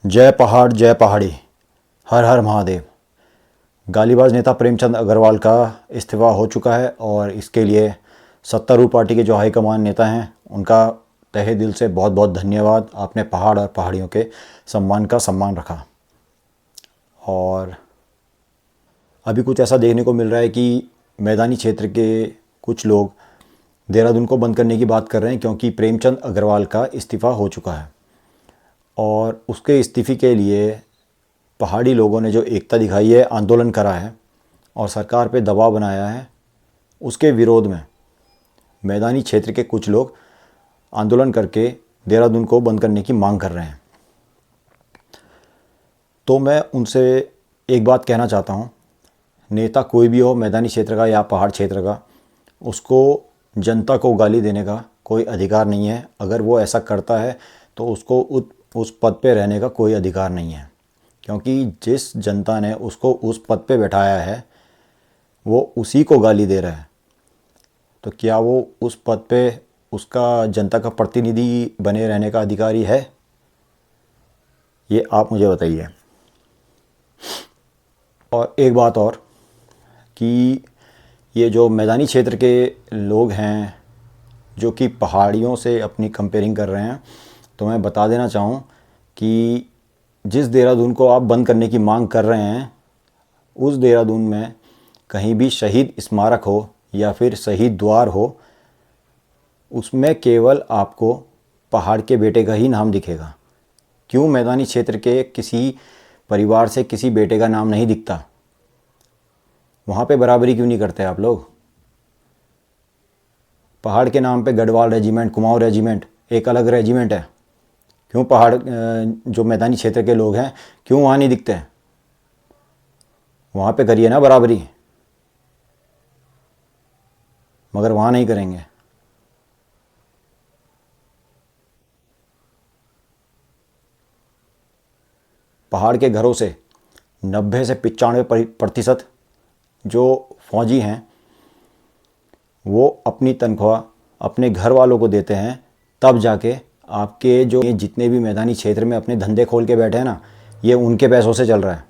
जय पहाड़ जय पहाड़ी, हर हर महादेव। गालीबाज नेता प्रेमचंद अग्रवाल का इस्तीफ़ा हो चुका है और इसके लिए सत्तारूढ़ पार्टी के जो हाईकमान नेता हैं उनका तहे दिल से बहुत बहुत धन्यवाद। आपने पहाड़ और पहाड़ियों के सम्मान का सम्मान रखा। और अभी कुछ ऐसा देखने को मिल रहा है कि मैदानी क्षेत्र के कुछ लोग देहरादून को बंद करने की बात कर रहे हैं, क्योंकि प्रेमचंद अग्रवाल का इस्तीफ़ा हो चुका है। और उसके इस्तीफ़े के लिए पहाड़ी लोगों ने जो एकता दिखाई है, आंदोलन करा है और सरकार पे दबाव बनाया है, उसके विरोध में मैदानी क्षेत्र के कुछ लोग आंदोलन करके देहरादून को बंद करने की मांग कर रहे हैं। तो मैं उनसे एक बात कहना चाहता हूँ, नेता कोई भी हो, मैदानी क्षेत्र का या पहाड़ क्षेत्र का, उसको जनता को गाली देने का कोई अधिकार नहीं है। अगर वो ऐसा करता है तो उसको उस पद पे रहने का कोई अधिकार नहीं है, क्योंकि जिस जनता ने उसको उस पद पे बैठाया है वो उसी को गाली दे रहा है। तो क्या वो उस पद पे उसका जनता का प्रतिनिधि बने रहने का अधिकारी है? ये आप मुझे बताइए। और एक बात और, कि ये जो मैदानी क्षेत्र के लोग हैं जो कि पहाड़ियों से अपनी कंपेयरिंग कर रहे हैं, तो मैं बता देना चाहूँ कि जिस देहरादून को आप बंद करने की मांग कर रहे हैं, उस देहरादून में कहीं भी शहीद स्मारक हो या फिर शहीद द्वार हो, उसमें केवल आपको पहाड़ के बेटे का ही नाम दिखेगा। क्यों मैदानी क्षेत्र के किसी परिवार से किसी बेटे का नाम नहीं दिखता? वहाँ पे बराबरी क्यों नहीं करते आप लोग? पहाड़ के नाम पे गढ़वाल रेजिमेंट, कुमाऊं रेजिमेंट एक अलग रेजिमेंट है। क्यों पहाड़ जो मैदानी क्षेत्र के लोग हैं, क्यों वहाँ नहीं दिखते? वहाँ पे करिए ना बराबरी, मगर वहाँ नहीं करेंगे। पहाड़ के घरों से 90 से 95% जो फौजी हैं वो अपनी तनख्वाह अपने घर वालों को देते हैं, तब जाके आपके जो ये जितने भी मैदानी क्षेत्र में अपने धंधे खोल के बैठे हैं ना, ये उनके पैसों से चल रहा है।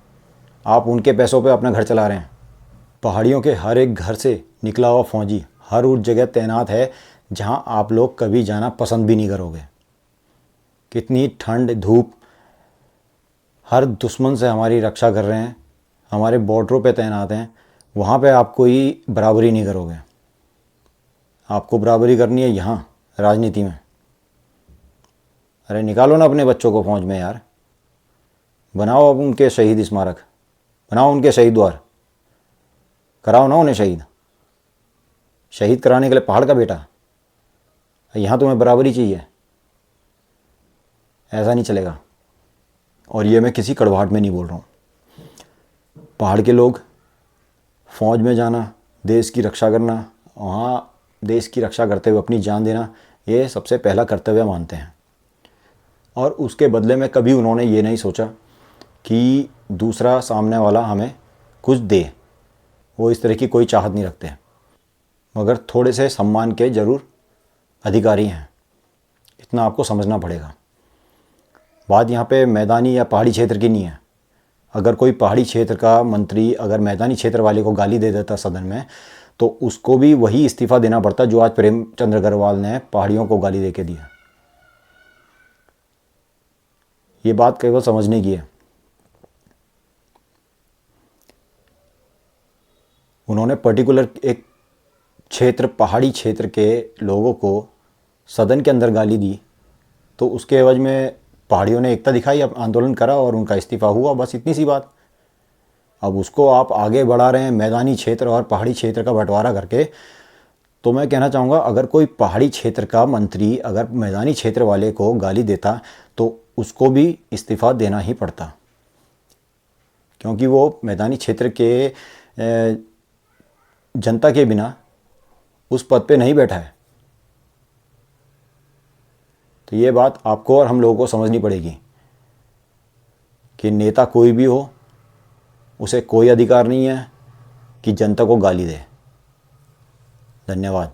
आप उनके पैसों पे अपना घर चला रहे हैं। पहाड़ियों के हर एक घर से निकला हुआ फौजी हर उस जगह तैनात है जहां आप लोग कभी जाना पसंद भी नहीं करोगे। कितनी ठंड धूप, हर दुश्मन से हमारी रक्षा कर रहे हैं, हमारे बॉर्डरों पे तैनात हैं, वहाँ पे आप कोई बराबरी नहीं करोगे। आपको बराबरी करनी है यहाँ राजनीति में। अरे निकालो ना अपने बच्चों को फौज में यार, बनाओ अब उनके शहीद स्मारक, बनाओ उनके शहीद द्वार, कराओ ना उन्हें शहीद। शहीद कराने के लिए पहाड़ का बेटा, यहाँ तुम्हें बराबरी चाहिए? ऐसा नहीं चलेगा। और ये मैं किसी कड़वाहट में नहीं बोल रहा हूँ। पहाड़ के लोग फौज में जाना, देश की रक्षा करना, वहाँ देश की रक्षा करते हुए अपनी जान देना, ये सबसे पहला कर्तव्य मानते हैं। और उसके बदले में कभी उन्होंने ये नहीं सोचा कि दूसरा सामने वाला हमें कुछ दे। वो इस तरह की कोई चाहत नहीं रखते हैं, मगर थोड़े से सम्मान के ज़रूर अधिकारी हैं। इतना आपको समझना पड़ेगा। बात यहाँ पे मैदानी या पहाड़ी क्षेत्र की नहीं है। अगर कोई पहाड़ी क्षेत्र का मंत्री अगर मैदानी क्षेत्र वाले को गाली दे देता सदन में, तो उसको भी वही इस्तीफ़ा देना पड़ता जो आज प्रेमचंद अग्रवाल ने पहाड़ियों को गाली दे के दिया। ये बात केवल समझने की है। उन्होंने पर्टिकुलर एक क्षेत्र, पहाड़ी क्षेत्र के लोगों को सदन के अंदर गाली दी, तो उसके एवज में पहाड़ियों ने एकता दिखाई, अब आंदोलन करा और उनका इस्तीफ़ा हुआ। बस इतनी सी बात। अब उसको आप आगे बढ़ा रहे हैं मैदानी क्षेत्र और पहाड़ी क्षेत्र का बंटवारा करके। तो मैं कहना चाहूँगा, अगर कोई पहाड़ी क्षेत्र का मंत्री अगर मैदानी क्षेत्र वाले को गाली देता तो उसको भी इस्तीफ़ा देना ही पड़ता, क्योंकि वो मैदानी क्षेत्र के जनता के बिना उस पद पे नहीं बैठा है। तो ये बात आपको और हम लोगों को समझनी पड़ेगी कि नेता कोई भी हो, उसे कोई अधिकार नहीं है कि जनता को गाली दे। धन्यवाद।